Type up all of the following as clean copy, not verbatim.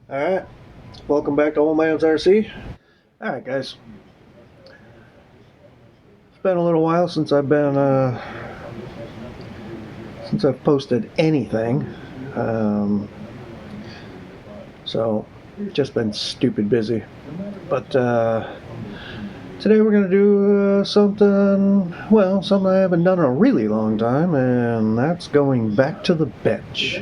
Alright, welcome back to Old Man's RC. Alright guys, it's been a little while since I've posted anything. So just been stupid busy. But today we're gonna do something I haven't done in a really long time, and that's going back to the bench.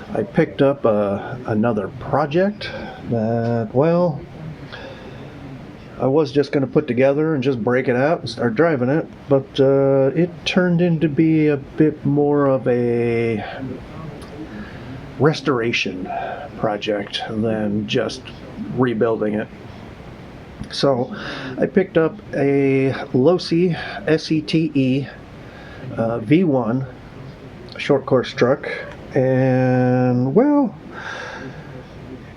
I picked up another project that, I was just going to put together and just break it out and start driving it, but it turned into be a bit more of a restoration project than just rebuilding it. So I picked up a Losi SCTE V1 short course truck, and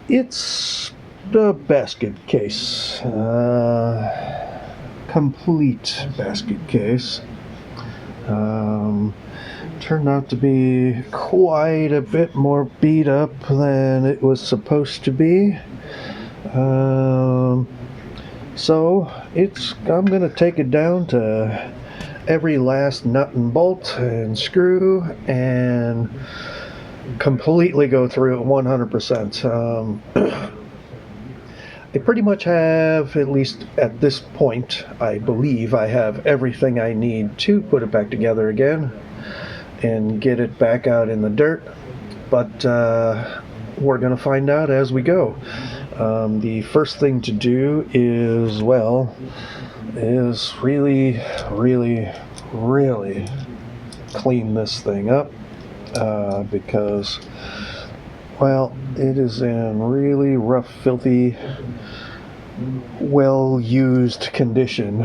it's the basket case, complete basket case. Turned out to be quite a bit more beat up than it was supposed to be. So I'm gonna take it down to every last nut and bolt and screw and completely go through it 100%. I pretty much have, at least at this point, I believe I have everything I need to put it back together again and get it back out in the dirt, but we're going to find out as we go. The first thing to do is really, really, really clean this thing up, because it is in really rough, filthy, well-used condition.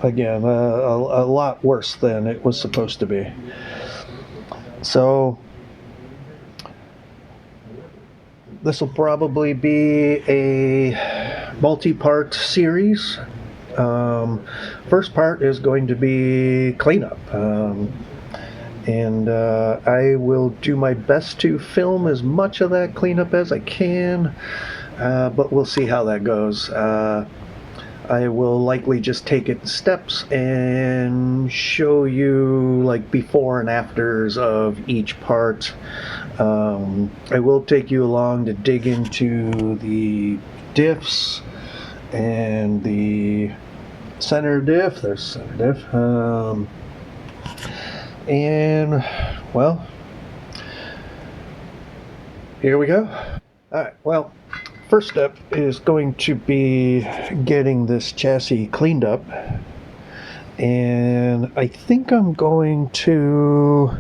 Again, a lot worse than it was supposed to be. So this will probably be a multi-part series. First part is going to be cleanup. And I will do my best to film as much of that cleanup as I can, but we'll see how that goes. I will likely just take it in steps and show you like before and afters of each part. I will take you along to dig into the diffs and the center diff. There's center diff. And here we go. Alright, first step is going to be getting this chassis cleaned up, and I think I'm going to,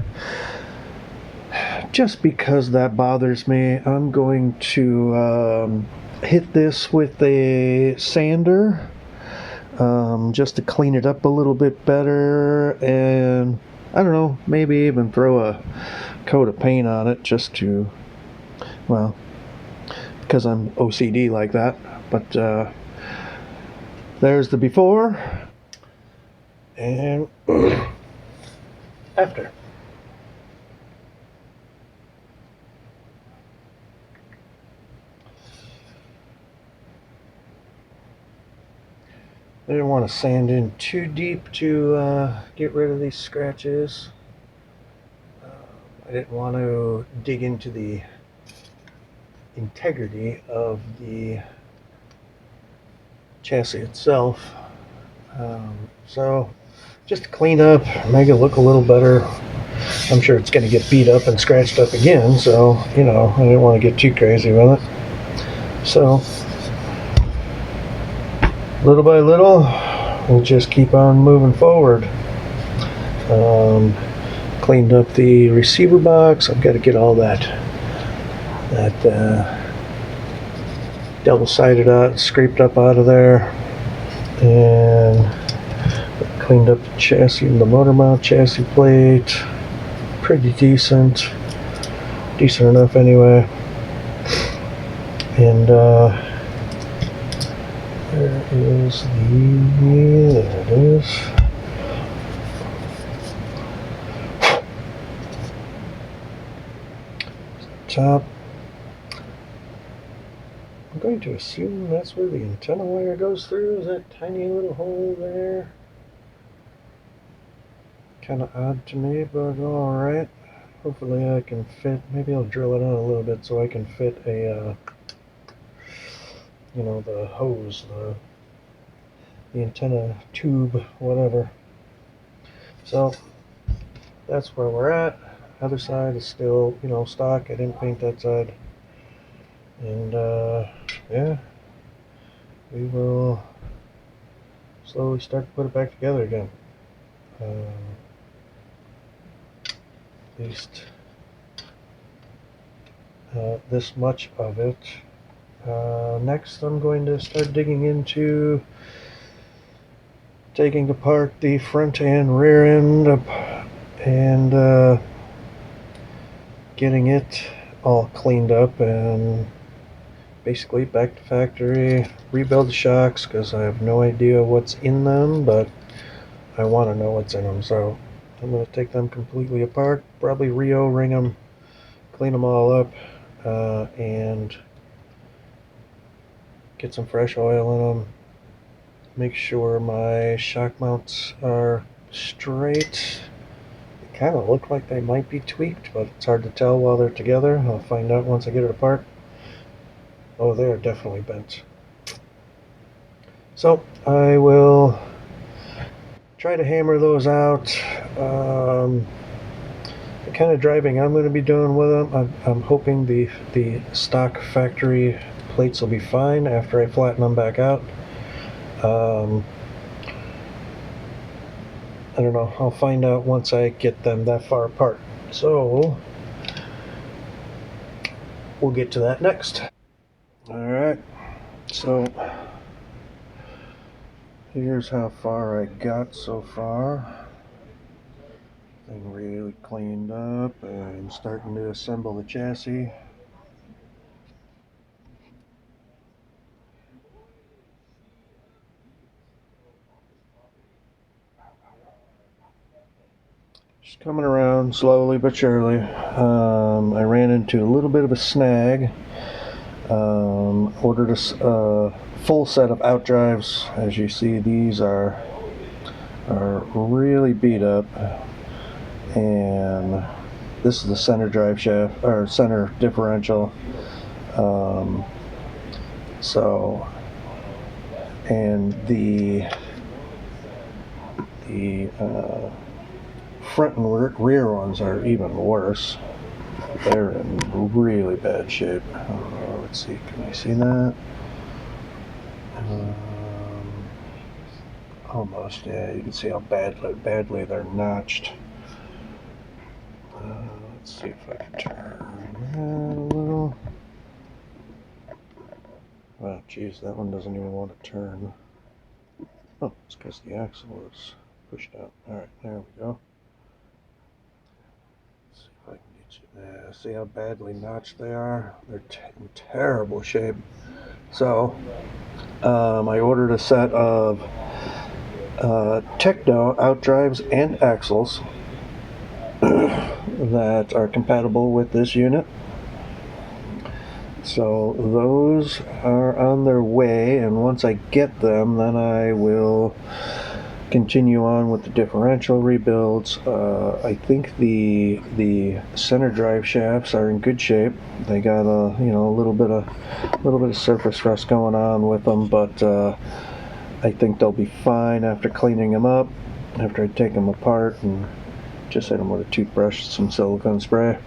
just because that bothers me, I'm going to hit this with a sander, just to clean it up a little bit better, and I don't know, maybe even throw a coat of paint on it just to, because I'm OCD like that. But there's the before and after. I didn't want to sand in too deep to get rid of these scratches. I didn't want to dig into the integrity of the chassis itself. So just to clean up, make it look a little better. I'm sure it's going to get beat up and scratched up again, so I didn't want to get too crazy with it. So little by little, we'll just keep on moving forward. Cleaned up the receiver box. I've got to get all that double-sided out, scraped up out of there, and cleaned up the chassis and the motor mount chassis plate. Pretty decent enough anyway. And there it is. top. I'm going to assume that's where the antenna wire goes through, is that tiny little hole there. Kind of odd to me, but alright. Hopefully I can fit, maybe I'll drill it out a little bit so I can fit a, you know, the hose, the antenna tube, whatever. So that's where we're at. Other side is still, you know, stock. I didn't paint that side. And yeah, we will slowly start to put it back together again. At least this much of it. Next, I'm going to start digging into taking apart the front and rear end and getting it all cleaned up and basically back to factory, rebuild the shocks because I have no idea what's in them, but I want to know what's in them. So I'm going to take them completely apart, probably re-O-ring them, clean them all up, and get some fresh oil in them. Make sure my shock mounts are straight. They kind of look like they might be tweaked, but it's hard to tell while they're together. I'll find out once I get it apart. Oh, they are definitely bent. So I will try to hammer those out. The kind of driving I'm going to be doing with them, I'm hoping the stock factory plates will be fine after I flatten them back out. I don't know. I'll find out once I get them that far apart. So we'll get to that next. Alright, so here's how far I got so far. Thing really cleaned up and starting to assemble the chassis. Just coming around slowly but surely. I ran into a little bit of a snag. Ordered a full set of outdrives. As you see, these are really beat up, and this is the center drive shaft or center differential. So, and the front and rear ones are even worse. They're in really bad shape. Let's see, can you see that? Almost, yeah, you can see how badly they're notched. Let's see if I can turn that a little. Oh, geez, that one doesn't even want to turn. Oh, it's because the axle is pushed out. Alright, there we go. Let's see if I can get you there. See how badly notched they are? They're in terrible shape. So, I ordered a set of Techno outdrives and axles that are compatible with this unit. So those are on their way, and once I get them, then I will continue on with the differential rebuilds. I think the center drive shafts are in good shape. They got a little bit of surface rust going on with them, but I think they'll be fine after cleaning them up. After I take them apart and just hit them with a toothbrush, some silicone spray.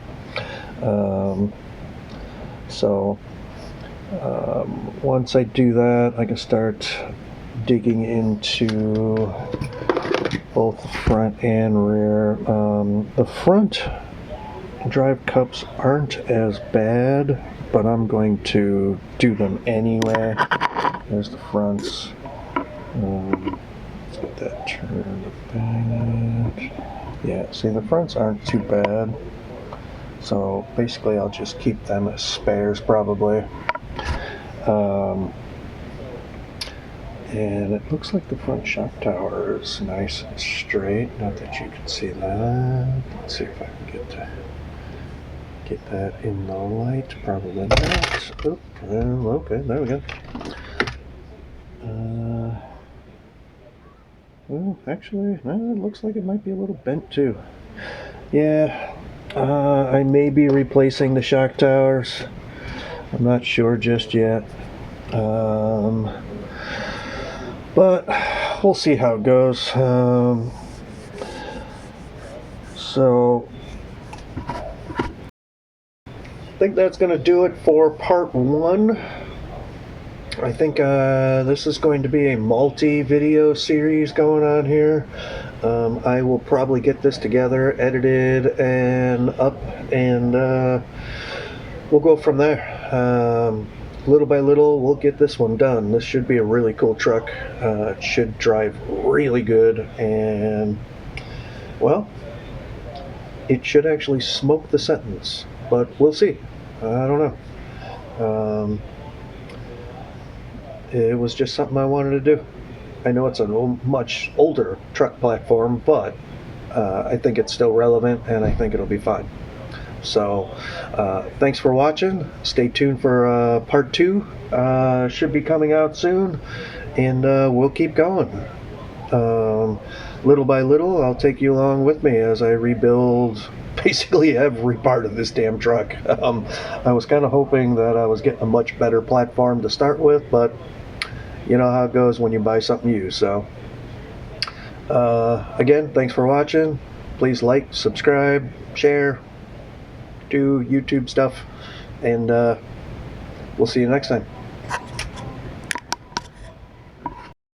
Once I do that, I can start digging into both the front and rear. The front drive cups aren't as bad, but I'm going to do them anyway. There's the fronts. Let's get that turned back. Yeah, see, the fronts aren't too bad. So basically I'll just keep them as spares probably. And it looks like the front shock tower is nice and straight. Not that you can see that. Let's see if I can get Get that in the light. Probably not. Oop, okay, there we go. Well, actually, no, it looks like it might be a little bent too. Yeah, I may be replacing the shock towers. I'm not sure just yet. But we'll see how it goes. So I think that's going to do it for part 1. I think this is going to be a multi-video series going on here. I will probably get this together, edited, and up, and we'll go from there. Little by little, we'll get this one done. This should be a really cool truck. It should drive really good, and, well, it should actually smoke the sentence, but we'll see. I don't know. It was just something I wanted to do. I know it's a much older truck platform, but I think it's still relevant, and I think it'll be fine. So thanks for watching. Stay tuned for part 2. Should be coming out soon, and we'll keep going. Little by little, I'll take you along with me as I rebuild basically every part of this damn truck. I was kind of hoping that I was getting a much better platform to start with, but you know how it goes when you buy something used. So again, thanks for watching. Please like, subscribe, share, do YouTube stuff, and we'll see you next time.